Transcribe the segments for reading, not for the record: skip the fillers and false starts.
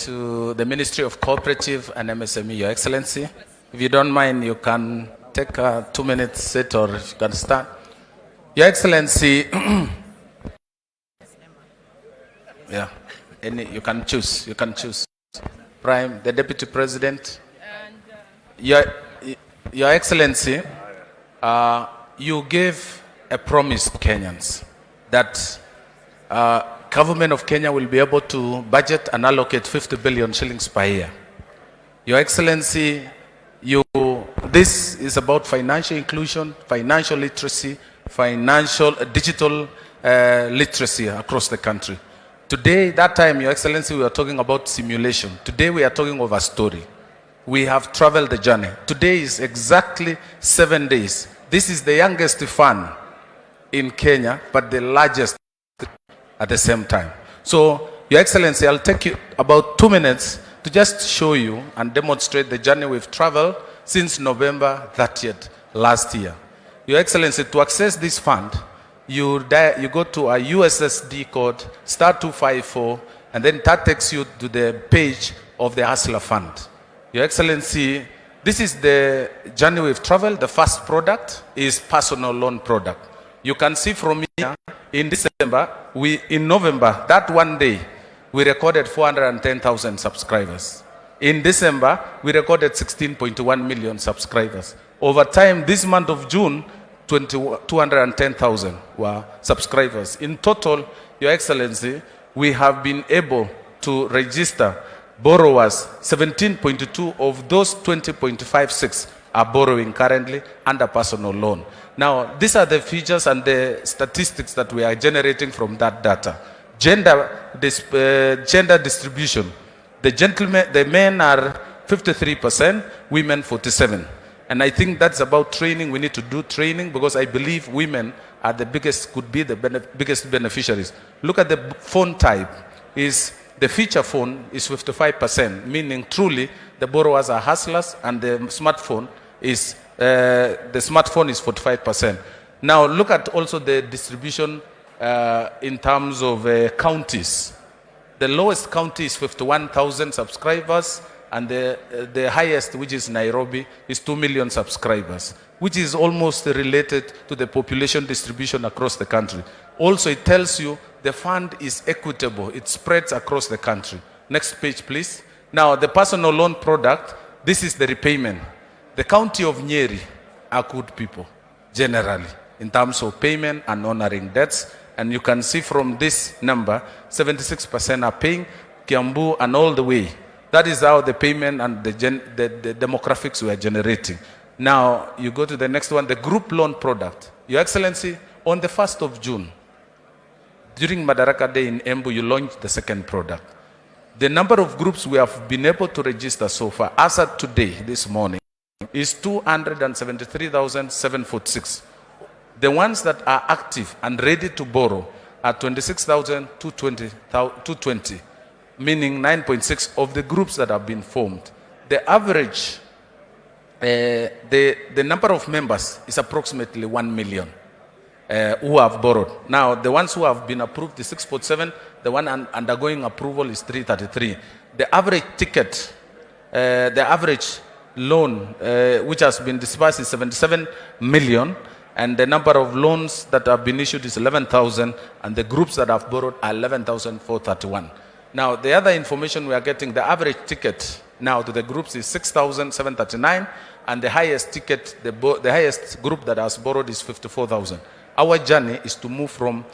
to the Ministry of Cooperative and MSME, Your Excellency. If you don't mind, you can take a 2-minute sit, or you can start. Your Excellency, yeah, you can choose. You can choose. Prime, the Deputy President. Your Excellency, you gave a promise to Kenyans that government of Kenya will be able to budget and allocate 50 billion shillings per year. Your Excellency, this is about financial inclusion, financial literacy, digital literacy across the country. Today, that time, Your Excellency, we were talking about simulation. Today, we are talking of a story. We have traveled the journey. Today is exactly 7 days. This is the youngest fund in Kenya, but the largest at the same time. So, Your Excellency, I'll take you about 2 minutes to just show you and demonstrate the journey we've traveled since November 30th last year. Your Excellency, to access this fund, you go to a USSD code, *254, and then that takes you to the page of the Hustler Fund. Your Excellency, this is the journey we've traveled. The first product is personal loan product. You can see from here, in November, that one day, we recorded 410,000 subscribers. In December, we recorded 16.1 million subscribers. Over time, this month of June, 210,000 were subscribers. In total, Your Excellency, we have been able to register borrowers. 17.2 of those 20.56 are borrowing currently under personal loan. Now, these are the features and the statistics that we are generating from that data. Gender distribution. The men are 53%, women 47%. And I think that's about training. We need to do training because I believe women are could be the biggest beneficiaries. Look at the phone type. The feature phone is 55%, meaning truly the borrowers are hustlers, and the smartphone is 45%. Now look at also the distribution in terms of counties. The lowest county is 51,000 subscribers, and the highest, which is Nairobi, is 2 million subscribers, which is almost related to the population distribution across the country. Also, it tells you the fund is equitable. It spreads across the country. Next page, please. Now, the personal loan product, this is the repayment. The county of Nyeri are good people, generally, in terms of payment and honoring debts. And you can see from this number, 76% are paying, Kiambu and all the way. That is how the payment and the demographics we are generating. Now, you go to the next one, the group loan product. Your Excellency, on the 1st of June, during Madaraka Day in Embu, you launched the second product. The number of groups we have been able to register so far, as of today, this morning, is 273,746. The ones that are active and ready to borrow are 26,220. Meaning 9.6 of the groups that have been formed. The average, the number of members is approximately 1 million who have borrowed. Now, the ones who have been approved is 6.7. The one undergoing approval is 333. The average ticket, the average loan which has been disbursed is 77 million. And the number of loans that have been issued is 11,000. And the groups that have borrowed are 11,431. Now, the other information we are getting, the average ticket now to the groups is 6,739, and the highest ticket, the highest group that has borrowed is 54,000. Our journey is to move from,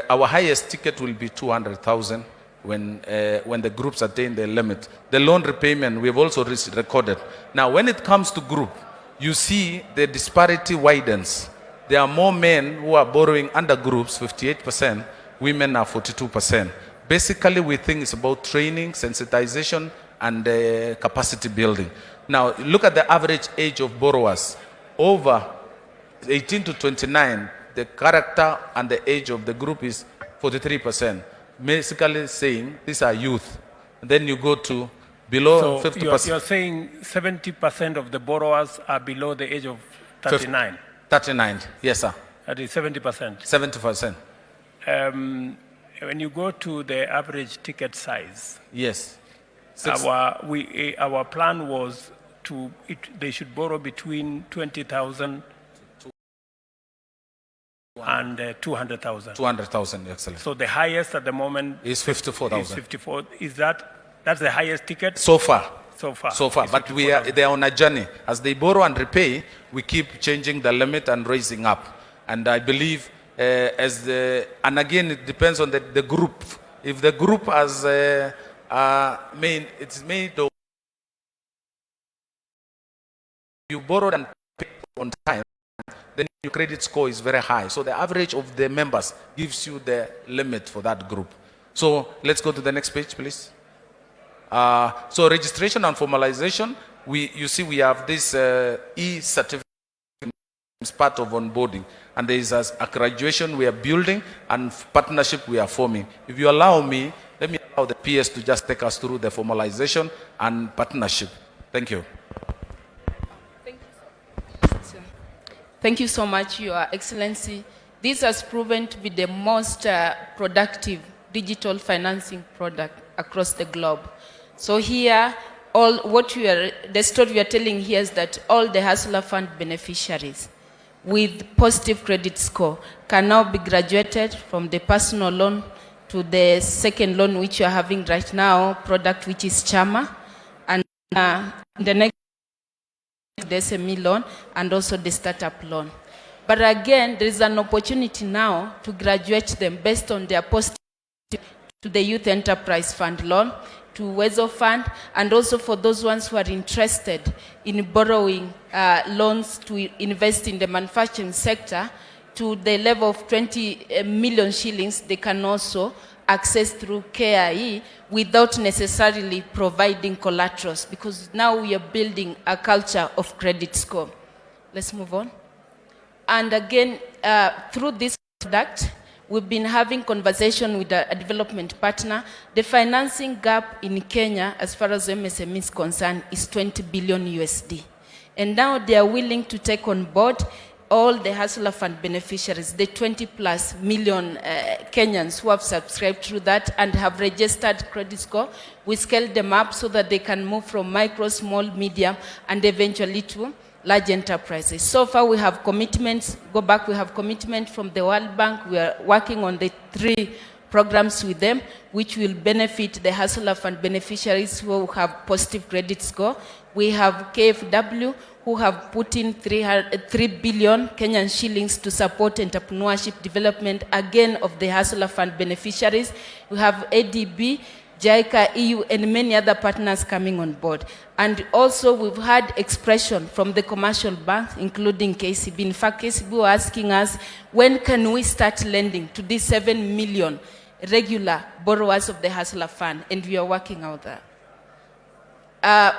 our highest ticket will be 200,000 when the groups attain the limit. The loan repayment, we have also recorded. Now, when it comes to group, you see the disparity widens. There are more men who are borrowing under groups, 58%, women are 42%. Basically, we think it's about training, sensitization, and capacity building. Now, look at the average age of borrowers. Over 18 to 29, the character and the age of the group is 43%. Basically saying these are youth. And then you go to below 50%. You're saying 70% of the borrowers are below the age of 39? 39, yes, sir. That is 70%? 70%. When you go to the average ticket size, yes, Our plan was they should borrow between 20,000 and 200,000. 200,000, Your Excellency. So the highest at the moment Is 54,000. 54. That's the highest ticket? So far. So far. But they are on a journey. As they borrow and repay, we keep changing the limit and raising up. And I believe, and again, it depends on the group. If the group has it's made of, you borrowed and paid on time, then your credit score is very high. So the average of the members gives you the limit for that group. So let's go to the next page, please. So registration and formalization, you see we have this e-certificate as part of onboarding, and there is a graduation we are building and partnership we are forming. If you allow me, let me allow the PS to just take us through the formalization and partnership. Thank you. Thank you so much, Your Excellency. This has proven to be the most productive digital financing product across the globe. So here, the story we are telling here is that all the Hustler Fund beneficiaries with positive credit score can now be graduated from the personal loan to the second loan which you are having right now, product which is Chama, and the next the SME loan and also the startup loan. But again, there is an opportunity now to graduate them based on their positive to the Youth Enterprise Fund loan, to Wezo Fund, and also for those ones who are interested in borrowing loans to invest in the manufacturing sector to the level of 20 million shillings, they can also access through KIE without necessarily providing collaterals, because now we are building a culture of credit score. Let's move on. And again, through this product, we've been having conversation with a development partner. The financing gap in Kenya, as far as MSME is concerned, is 20 billion USD. And now they are willing to take on board all the Hustler Fund beneficiaries, the 20 plus million Kenyans who have subscribed through that and have registered credit score. We scaled them up so that they can move from micro, small, medium, and eventually to large enterprises. So far we have commitments, we have commitment from the World Bank. We are working on the 3 programs with them, which will benefit the Hustler Fund beneficiaries who have positive credit score. We have KfW, who have put in 3 billion Kenyan shillings to support entrepreneurship development, again, of the Hustler Fund beneficiaries. We have ADB, JICA, EU, and many other partners coming on board. And also, we've had expression from the commercial banks, including KCB. In fact, KCB were asking us, when can we start lending to these 7 million regular borrowers of the Hustler Fund? And we are working out there.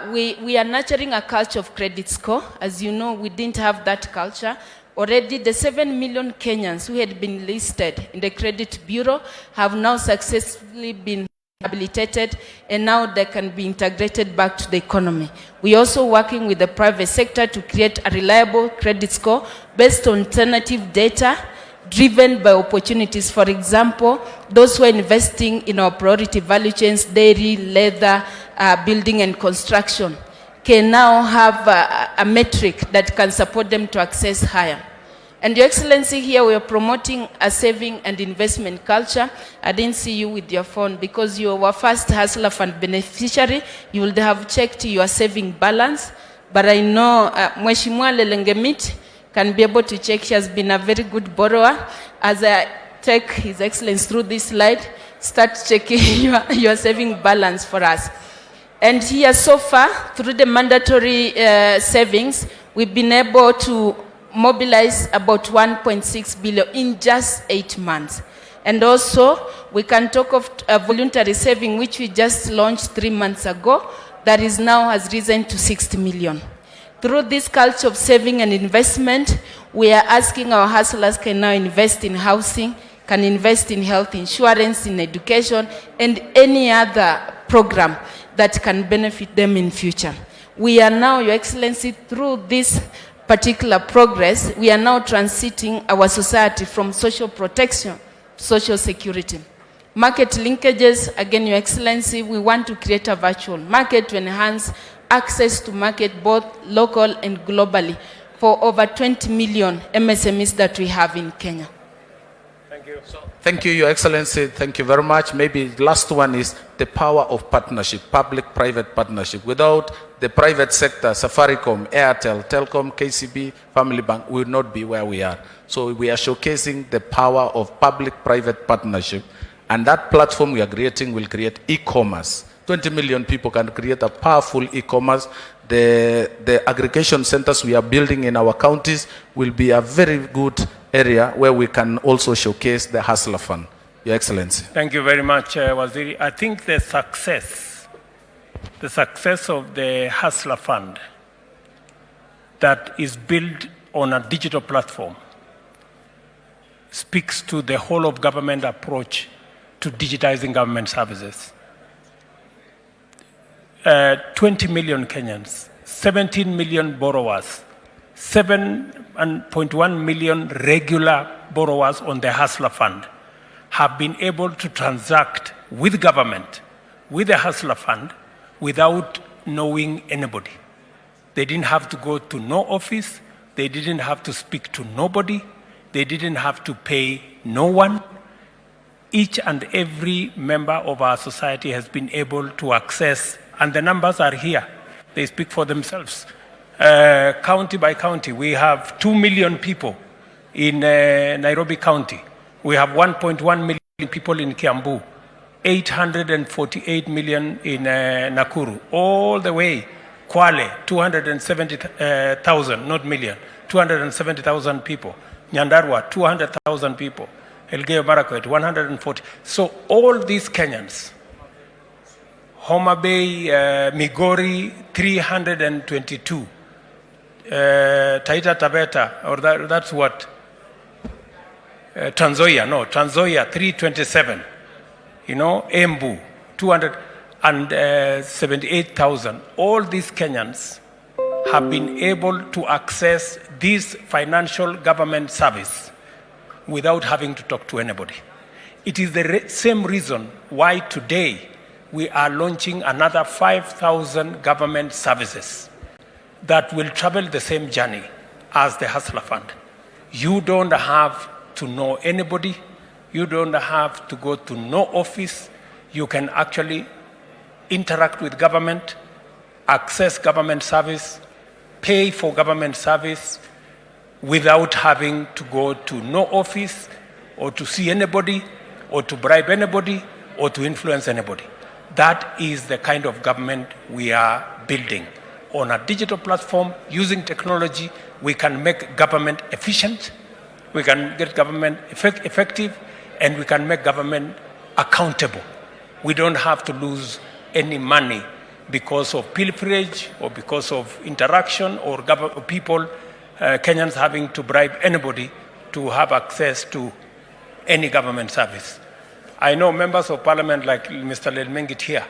We are nurturing a culture of credit score. As you know, we didn't have that culture. Already, the 7 million Kenyans who had been listed in the credit bureau have now successfully been rehabilitated, and now they can be integrated back to the economy. We are also working with the private sector to create a reliable credit score based on alternative data driven by opportunities. For example, those who are investing in our priority value chains, dairy, leather, building and construction, can now have a metric that can support them to access higher. And Your Excellency, here we are promoting a saving and investment culture. I didn't see you with your phone because you were first Hustler Fund beneficiary. You would have checked your saving balance. But I know Mheshimiwa Lelengemit can be able to check. She has been a very good borrower. As I take His Excellency through this slide, start checking your saving balance for us. And here so far, through the mandatory savings, we've been able to mobilize about 1.6 billion in just 8 months. And also, we can talk of a voluntary saving, which we just launched 3 months ago, that is now has risen to 60 million. Through this culture of saving and investment, we are asking our hustlers can now invest in housing, can invest in health insurance, in education, and any other program that can benefit them in future. We are now, Your Excellency, through this particular progress, we are now transiting our society from social protection to social security. Market linkages, again, Your Excellency, we want to create a virtual market to enhance access to market both local and globally for over 20 million MSMEs that we have in Kenya. Thank you. Thank you, Your Excellency. Thank you very much. Maybe the last one is the power of partnership, public-private partnership. Without the private sector, Safaricom, Airtel, Telcom, KCB, Family Bank, we would not be where we are. So we are showcasing the power of public-private partnership. And that platform we are creating will create e-commerce. 20 million people can create a powerful e-commerce. The aggregation centers we are building in our counties will be a very good area where we can also showcase the Hustler Fund. Your Excellency. Thank you very much, Waziri. I think the success of the Hustler Fund that is built on a digital platform speaks to the whole of government approach to digitizing government services. 20 million Kenyans, 17 million borrowers, 7.1 million regular borrowers on the Hustler Fund have been able to transact with government, with the Hustler Fund, without knowing anybody. They didn't have to go to no office, they didn't have to speak to nobody, they didn't have to pay no one. Each and every member of our society has been able to access, and the numbers are here. They speak for themselves. County by county, we have 2 million people in Nairobi County. We have 1.1 million people in Kiambu, 848 million in Nakuru, all the way. Kwale, 270,000, not million, 270,000 people. Nyandarua, 200,000 people. Elgeyo Marakwet, 140. So all these Kenyans, Homa Bay, Migori, 322. Taita Taveta, or that's what? Trans Nzoia, 327. You know, Embu, 278,000. All these Kenyans have been able to access this financial government service without having to talk to anybody. It is the same reason why today we are launching another 5,000 government services that will travel the same journey as the Hustler Fund. You don't have to know anybody. You don't have to go to no office. You can actually interact with government, access government service, pay for government service without having to go to no office or to see anybody or to bribe anybody or to influence anybody. That is the kind of government we are building. On a digital platform, using technology, we can make government efficient, we can get government effective, and we can make government accountable. We don't have to lose any money because of pilferage or because of interaction or people, Kenyans having to bribe anybody to have access to any government service. I know members of parliament like Mr. Lelmengit here,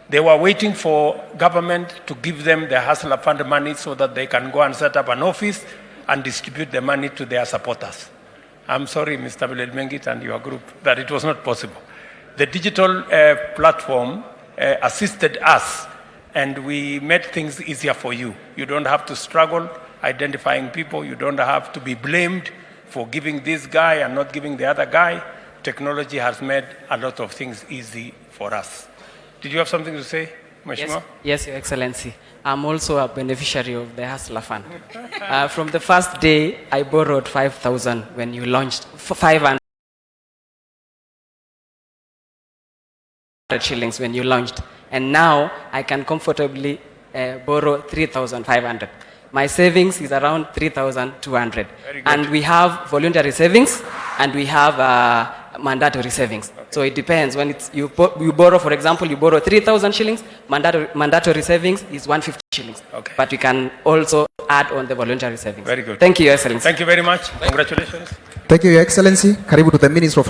they were waiting for government to give them the Hustler Fund money so that they can go and set up an office and distribute the money to their supporters. I'm sorry, Mr. Lelmengit and your group, that it was not possible. The digital platform assisted us, and we made things easier for you. You don't have to struggle identifying people. You don't have to be blamed for giving this guy and not giving the other guy. Technology has made a lot of things easy for us. Did you have something to say, Mheshimiwa? Yes, Your Excellency. I'm also a beneficiary of the Hustler Fund. From the first day, I borrowed 5,000 when you launched, 500 shillings when you launched. And now I can comfortably borrow 3,500. My savings is around 3,200. And we have voluntary savings and we have mandatory savings. Okay. So it depends. When it's, you borrow, for example, you borrow 3,000 shillings, mandatory savings is 150 shillings. Okay. But we can also add on the voluntary savings. Very good. Thank you, Your Excellency. Thank you very much. Congratulations. Thank you, Your Excellency. Karibu to the Minister of